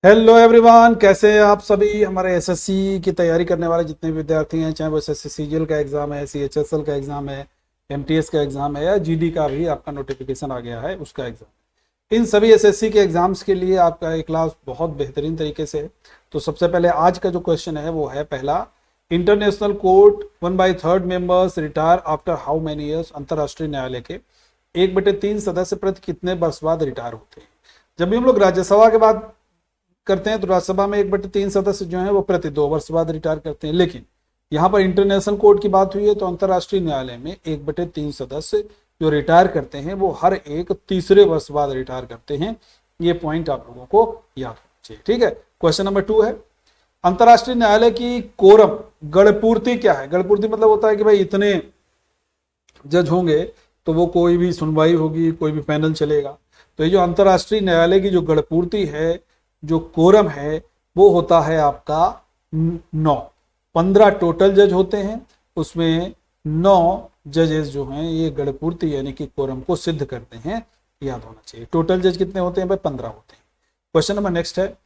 Hello everyone, कैसे हैं आप सभी। हमारे एसएससी की तैयारी करने वाले जितने भी विद्यार्थी हैं, चाहे वो एसएससी सीजीएल का एग्जाम है, सीएचएसएल का एग्जाम है, एमटीएस का एग्जाम है, या जीडी का भी आपका नोटिफिकेशन आ गया है उसका एग्जाम, इन सभी एसएससी के एग्जाम्स के लिए आपका एक क्लास बहुत बेहतरीन तरीके से है। तो सबसे पहले आज का जो क्वेश्चन है वो है पहला, international court 1/3 members retire after how many years. अंतर्राष्ट्रीय न्यायालय के 1/3 सदस्य प्रति कितने वर्ष बाद रिटायर होते हैं। जब भी हम लोग राज्यसभा के बाद करते हैं तो राज्यसभा में 1/3 सदस्य जो है वो प्रति 2 वर्ष बाद रिटायर करते हैं, लेकिन यहाँ पर इंटरनेशनल कोर्ट की बात हुई है तो अंतर्राष्ट्रीय न्यायालय में 1/3 सदस्य जो रिटायर करते हैं वो हर एक तीसरे वर्ष बाद रिटायर करते हैं। ये पॉइंट आप लोगों को याद होना चाहिए, ठीक है। क्वेश्चन नंबर 2 है, अंतर्राष्ट्रीय न्यायालय की कोरम गणपूर्ति क्या है। गणपूर्ति मतलब होता है कि भाई इतने जज होंगे तो वो कोई भी सुनवाई होगी, कोई भी पैनल चलेगा। तो ये जो अंतर्राष्ट्रीय न्यायालय की जो गणपूर्ति है, जो कोरम है, वो होता है आपका 9। 15 टोटल जज होते हैं, उसमें 9 जजेस जो हैं ये गणपूर्ति यानी कि कोरम को सिद्ध करते हैं, याद होना चाहिए। टोटल जज कितने होते हैं भाई? 15 होते हैं। क्वेश्चन नंबर नेक्स्ट है,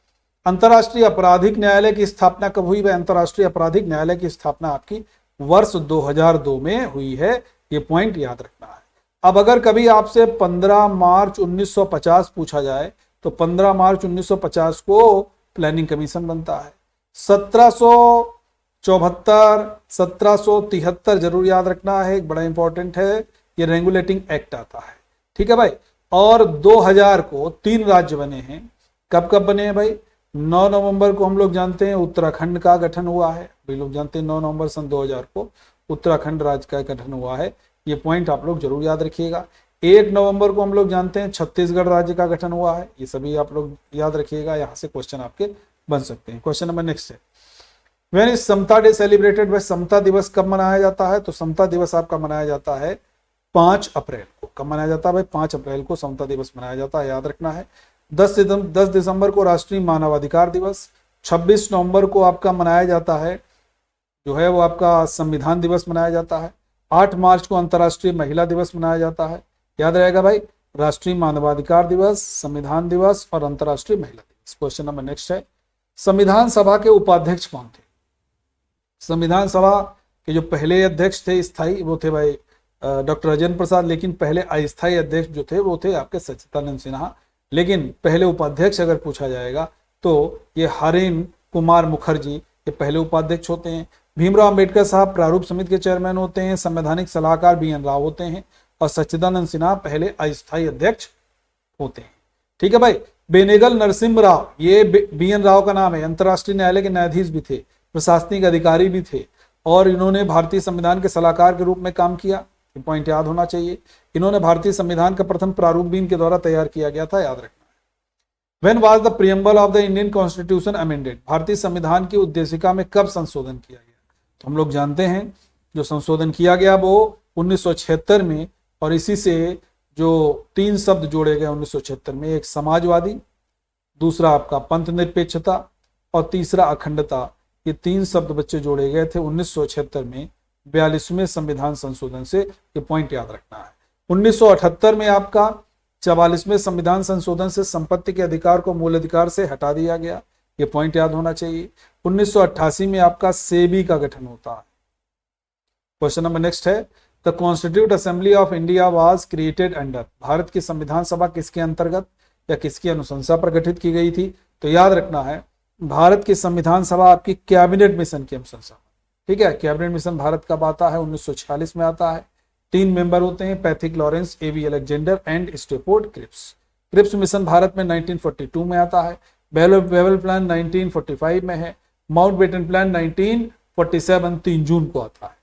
अंतर्राष्ट्रीय आपराधिक न्यायालय की स्थापना कब हुई? भाई अंतर्राष्ट्रीय आपराधिक न्यायालय की स्थापना आपकी वर्ष 2002 में हुई है, ये पॉइंट याद रखना है। अब अगर कभी आपसे 15 मार्च 1950 पूछा जाए तो 15 मार्च 1950 को प्लानिंग कमीशन बनता है। 1774, 1773 जरूर याद रखना है, एक बड़ा इंपॉर्टेंट है, ये रेगुलेटिंग एक्ट आता है, ठीक है भाई। और 2000 को 3 राज्य बने हैं। कब कब बने हैं भाई? 9 नवंबर को हम लोग जानते हैं उत्तराखंड का गठन हुआ है, भाई लोग जानते हैं 9 नवंबर सन 2000 को उत्तराखंड राज्य का गठन हुआ है, ये पॉइंट आप लोग जरूर याद रखिएगा। 1 नवंबर को हम लोग जानते हैं छत्तीसगढ़ राज्य का गठन हुआ है, ये सभी आप लोग याद रखिएगा, यहां से क्वेश्चन आपके बन सकते हैं। क्वेश्चन नंबर नेक्स्ट है, when is Samata day celebrated. वह समता दिवस कब मनाया जाता है? तो समता दिवस आपका मनाया जाता है 5 अप्रैल को। कब मनाया जाता है भाई? 5 अप्रैल को समता दिवस मनाया जाता है, याद रखना है। 10 दिसंबर को राष्ट्रीय मानवाधिकार दिवस। 26 नवंबर को आपका मनाया जाता है जो है वो आपका संविधान दिवस मनाया जाता है। 8 मार्च को अंतर्राष्ट्रीय महिला दिवस मनाया जाता है, याद रहेगा भाई, राष्ट्रीय मानवाधिकार दिवस, संविधान दिवस और अंतर्राष्ट्रीय महिला दिवस। क्वेश्चन नंबर नेक्स्ट है, संविधान सभा के उपाध्यक्ष कौन थे? संविधान सभा के जो पहले अध्यक्ष थे स्थायी, वो थे भाई डॉक्टर राजेंद्र प्रसाद, लेकिन पहले अस्थायी अध्यक्ष जो थे वो थे आपके सच्चिदानंद सिन्हा। लेकिन पहले उपाध्यक्ष अगर पूछा जाएगा तो ये हरेन कुमार मुखर्जी ये पहले उपाध्यक्ष होते हैं। भीमराव अंबेडकर साहब प्रारूप समिति के चेयरमैन होते हैं। संवैधानिक सलाहकार BN राव होते हैं और सच्चिदानंद सिन्हा पहले अस्थायी अध्यक्ष होते हैं, ठीक है भाई। बेनेगल नरसिम्हा राव, ये BN राव का नाम है, अंतर्राष्ट्रीय न्यायालय के न्यायाधीश भी थे, प्रशासनिक अधिकारी भी थे और इन्होंने भारतीय संविधान के सलाहकार के रूप में काम किया, ये पॉइंट याद होना चाहिए। इन्होंने भारतीय संविधान का प्रथम प्रारूप भी इनके द्वारा तैयार किया गया था, याद रखना है। When was the preamble of the Indian Constitution amended? भारतीय संविधान की उद्देशिका में कब संशोधन किया गया? तो हम लोग जानते हैं जो संशोधन किया गया वो 1976 में, और इसी से जो 3 शब्द जोड़े गए 1976 में, एक समाजवादी, दूसरा आपका पंथ निरपेक्षता और तीसरा अखंडता, ये 3 शब्द बच्चे जोड़े गए थे 1976 में 42वें संविधान संशोधन से, ये पॉइंट याद रखना है। 1978 में आपका 44वें संविधान संशोधन से संपत्ति के अधिकार को मूल अधिकार से हटा दिया गया, ये पॉइंट याद होना चाहिए। 1988 में आपका सेबी का गठन होता है। क्वेश्चन नंबर नेक्स्ट है, the constitute assembly of India was created under. Bharat की संविधान सभा किसके अंतर्गत या किसकी अनुशंसा पर गठित की गई थी? तो याद रखना है भारत की संविधान सभा आपकी कैबिनेट मिशन की अनुशंसा, ठीक है। कैबिनेट मिशन भारत कब आता है? 1946 में आता है। 3 मेंबर होते हैं, Pethick Lawrence, AV Alexander and Stafford Cripps. Cripps mission Bharat में 1942 में आता है। बेवल प्लान 1945 में है। माउंटबेटन प्लान 1947 3 जून को आता है।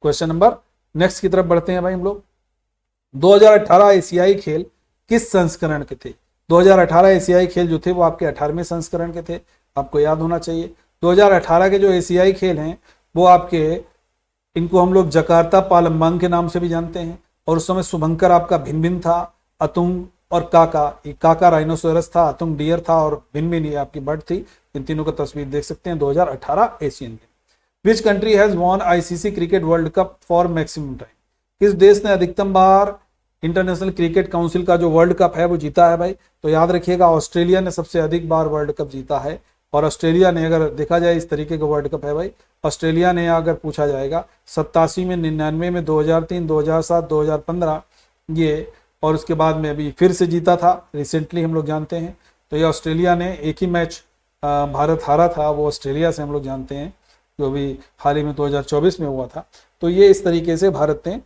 क्वेश्चन नंबर नेक्स्ट की तरफ बढ़ते हैं भाई हम लोग। 2018 एशियाई खेल किस संस्करण के थे? 2018 एशियाई खेल जो थे वो आपके 18वें संस्करण के थे, आपको याद होना चाहिए। 2018 के जो एशियाई खेल हैं वो आपके, इनको हम लोग जकार्ता पालमबांग के नाम से भी जानते हैं, और उस समय शुभंकर आपका भिन था, अतुंग और काका, ये काका राइनोसोरस था, अतुंग डियर था और भिन ये आपकी बर्ड थी। इन तीनों का तस्वीर देख सकते हैं 2018 Asian game. Which country has won ICC cricket world cup for maximum time? किस देश ने अधिकतम बार इंटरनेशनल क्रिकेट काउंसिल का जो वर्ल्ड कप है वो जीता है भाई। तो याद रखिएगा ऑस्ट्रेलिया ने सबसे अधिक बार वर्ल्ड कप जीता है। और ऑस्ट्रेलिया ने, अगर देखा जाए इस तरीके का वर्ल्ड कप है भाई, ऑस्ट्रेलिया ने अगर पूछा जाएगा 87 में, 99 में, 2003, 2007, 2015 ये, और उसके बाद में अभी फिर से जीता था रिसेंटली, हम लोग जानते हैं। तो ये ऑस्ट्रेलिया ने एक ही मैच भारत हारा था, वो ऑस्ट्रेलिया से हम लोग जानते हैं, जो भी हाल ही में 2024 में हुआ था। तो ये इस तरीके से भारत ने,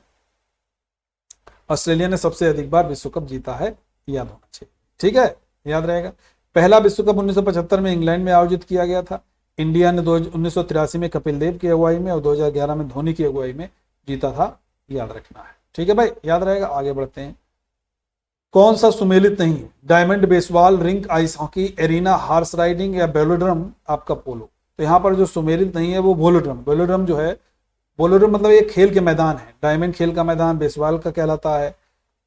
ऑस्ट्रेलिया ने सबसे अधिक बार विश्व कप जीता है, याद होना चाहिए। ठीक है, याद रहेगा। पहला विश्व कप 1975 में इंग्लैंड में आयोजित किया गया था। इंडिया ने 1983 में कपिल देव की अगुवाई में और 2011 में धोनी की अगुवाई में जीता था, याद रखना है। ठीक है भाई, याद रहेगा। आगे बढ़ते हैं। कौन सा सुमेलित नहीं है? Diamond baseball, rink ice hockey, arena horse riding या वेलोड्रम आपका पोलो। तो यहाँ पर जो सुमेलित नहीं है वो वेलोड्रम। वेलोड्रम जो है, वेलोड्रम मतलब ये खेल के मैदान है। डायमंड खेल का मैदान बेसबॉल का कहलाता है,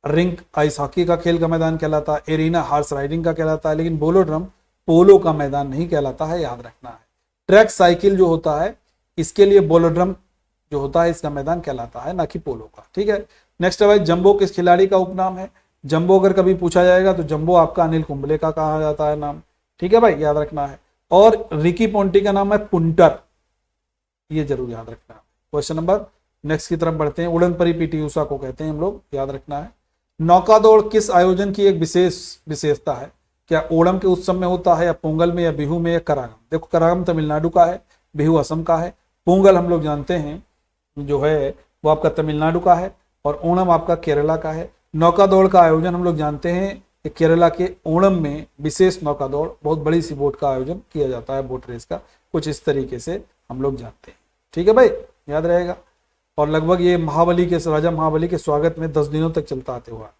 रिंक आइस हॉकी का खेल का मैदान कहलाता है, एरिना हार्स राइडिंग का कहलाता है, लेकिन वेलोड्रम पोलो का मैदान नहीं कहलाता है, याद रखना है। ट्रैक साइकिल जो होता है इसके लिए वेलोड्रम जो होता है इसका मैदान कहलाता है, ना कि पोलो का। ठीक है, नेक्स्ट है भाई, जंबो किस खिलाड़ी का उपनाम है? जंबो अगर कभी पूछा जाएगा तो जंबो आपका अनिल कुंबले का कहा जाता है नाम। ठीक है भाई, याद रखना है। और रिकी पोंटी का नाम है पुंटर, ये जरूर याद रखना है। क्वेश्चन नंबर नेक्स्ट की तरफ बढ़ते हैं। उड़न परी पीटी उषा को कहते हैं हम लोग, याद रखना है। नौका दौड़ किस आयोजन की एक विशेषता है? क्या ओणम के उत्सव में होता है, या पोंगल में, या बिहू में, या करागम? देखो, करागम तमिलनाडु का है, बिहू असम का है, पोंगल हम लोग जानते हैं जो है वो आपका तमिलनाडु का है, और ओणम आपका केरला का है। नौका दौड़ का आयोजन हम लोग जानते हैं कि केरला के ओणम में विशेष नौका दौड़, बहुत बड़ी सी बोट का आयोजन किया जाता है, बोट रेस का, कुछ इस तरीके से हम लोग जानते हैं। ठीक है भाई, याद रहेगा। और लगभग ये महाबली के, राजा महाबली के स्वागत में 10 दिनों तक चलता आते हुआ।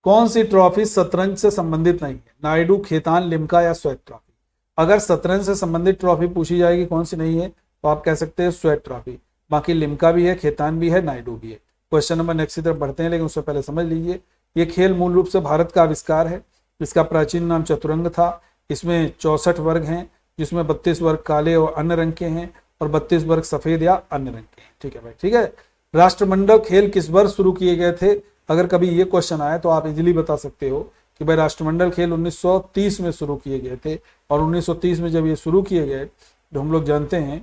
कौन सी ट्रॉफी शतरंज से संबंधित नहीं है? नायडू, खेतान, लिम्का या स्वेट ट्रॉफी? अगर शतरंज से संबंधित ट्रॉफी पूछी जाएगी कौन सी नहीं है, तो आप कह सकते हैं स्वेट ट्रॉफी। बाकी लिम्का भी है, खेतान भी है, नायडू भी है। क्वेश्चन नंबर नेक्स्ट की तरफ बढ़ते हैं, लेकिन उससे पहले समझ लीजिए ये खेल मूल रूप से भारत का आविष्कार है। इसका प्राचीन नाम चतुरंग था। इसमें 64 वर्ग हैं, जिसमें 32 वर्ग काले और अन्य रंग के हैं, और 32 वर्ग सफेद या अन्य रंग के हैं। ठीक है भाई, ठीक है। राष्ट्रमंडल खेल किस वर्ष शुरू किए गए थे? अगर कभी ये क्वेश्चन आए तो आप इजीली बता सकते हो कि भाई राष्ट्रमंडल खेल 1930 में शुरू किए गए थे। और 1930 में जब ये शुरू किए गए तो हम लोग जानते हैं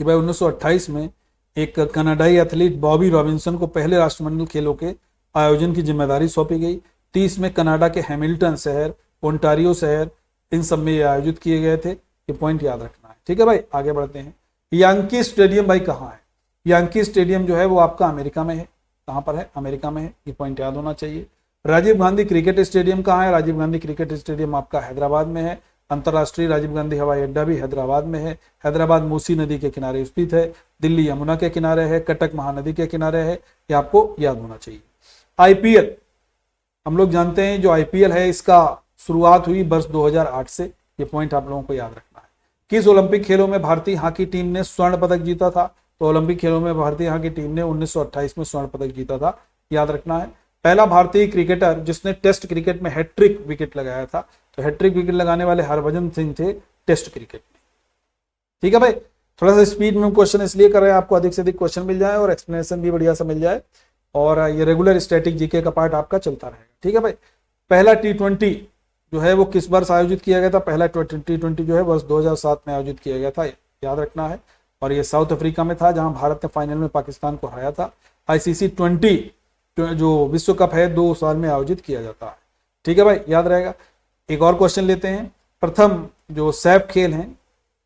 कि भाई 1928 में एक कनाडाई एथलीट बॉबी रॉबिन्सन को पहले राष्ट्रमंडल खेलों के आयोजन की जिम्मेदारी सौंपी गई। 30 में कनाडा के हैमिल्टन शहर, ओंटारियो शहर, इन सब में ये आयोजित किए गए थे। ये पॉइंट याद रखना है। ठीक है भाई, आगे बढ़ते हैं। यांकी स्टेडियम भाई कहाँ है? यांकी स्टेडियम जो है वो आपका अमेरिका में है। कहाँ पर है? अमेरिका में है, ये पॉइंट याद होना चाहिए। राजीव गांधी क्रिकेट स्टेडियम कहाँ है? राजीव गांधी क्रिकेट स्टेडियम आपका हैदराबाद में है। अंतर्राष्ट्रीय राजीव गांधी हवाई अड्डा भी हैदराबाद में है। हैदराबाद मूसी नदी के किनारे स्थित है। दिल्ली यमुना के किनारे है, कटक महानदी के किनारे है, ये आपको याद होना चाहिए। आईपीएल हम लोग जानते हैं, जो आईपीएल है इसका शुरुआत हुई वर्ष 2008 से, ये पॉइंट आप लोगों को याद रखना है। किस ओलंपिक खेलों में भारतीय हॉकी टीम ने स्वर्ण पदक जीता था? तो ओलंपिक खेलों में भारतीय हॉकी टीम ने 1928 में स्वर्ण पदक जीता था, याद रखना है। पहला भारतीय क्रिकेटर जिसने टेस्ट क्रिकेट में हैट्रिक विकेट लगाया था, तो हैट्रिक विकेट लगाने वाले हरभजन सिंह थे टेस्ट क्रिकेट में। ठीक है भाई, थोड़ा सा स्पीड में क्वेश्चन इसलिए कर रहे हैं आपको अधिक से अधिक क्वेश्चन मिल जाए और एक्सप्लेनेशन भी बढ़िया सा मिल जाए, और ये रेगुलर स्टैटिक जीके का पार्ट आपका चलता रहेगा। ठीक है भाई, पहला T20 जो है वो किस वर्ष आयोजित किया गया था? पहला T20 जो है वर्ष 2007 में आयोजित किया गया था, याद रखना है। और ये साउथ अफ्रीका में था, जहां भारत ने फाइनल में पाकिस्तान को हराया था। ICC 20 जो विश्व कप है 2 साल में आयोजित किया जाता है। ठीक है भाई, याद रहेगा। एक और क्वेश्चन लेते हैं। प्रथम जो सैफ खेल हैं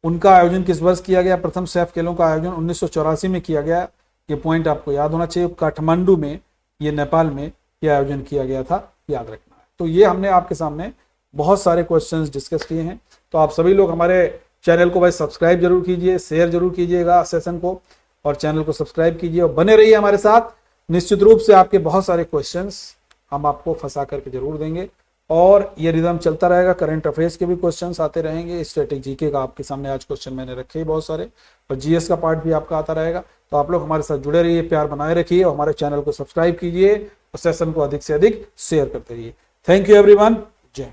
उनका आयोजन किस वर्ष किया गया? प्रथम सैफ खेलों का आयोजन 1984 में किया गया, ये पॉइंट आपको याद होना चाहिए। काठमांडू में, ये नेपाल में ये आयोजन किया गया था, याद रखना है। तो ये हमने आपके सामने बहुत सारे क्वेश्चंस डिस्कस किए हैं। तो आप सभी लोग हमारे चैनल को भाई सब्सक्राइब जरूर कीजिए, शेयर जरूर कीजिएगा सेशन को, और चैनल को सब्सक्राइब कीजिए और बने रहिए हमारे साथ। निश्चित रूप से आपके बहुत सारे क्वेश्चंस हम आपको फंसा करके जरूर देंगे, और ये रिदम चलता रहेगा। करंट अफेयर्स के भी क्वेश्चंस आते रहेंगे। स्टैटिक जीके का आपके सामने आज क्वेश्चन मैंने रखे ही बहुत सारे, और जीएस का पार्ट भी आपका आता रहेगा। तो आप लोग हमारे साथ जुड़े रहिए, प्यार बनाए रखिए, और हमारे चैनल को सब्सक्राइब कीजिए और सेशन को अधिक से अधिक शेयर करते रहिए। थैंक यू एवरीवन, जय।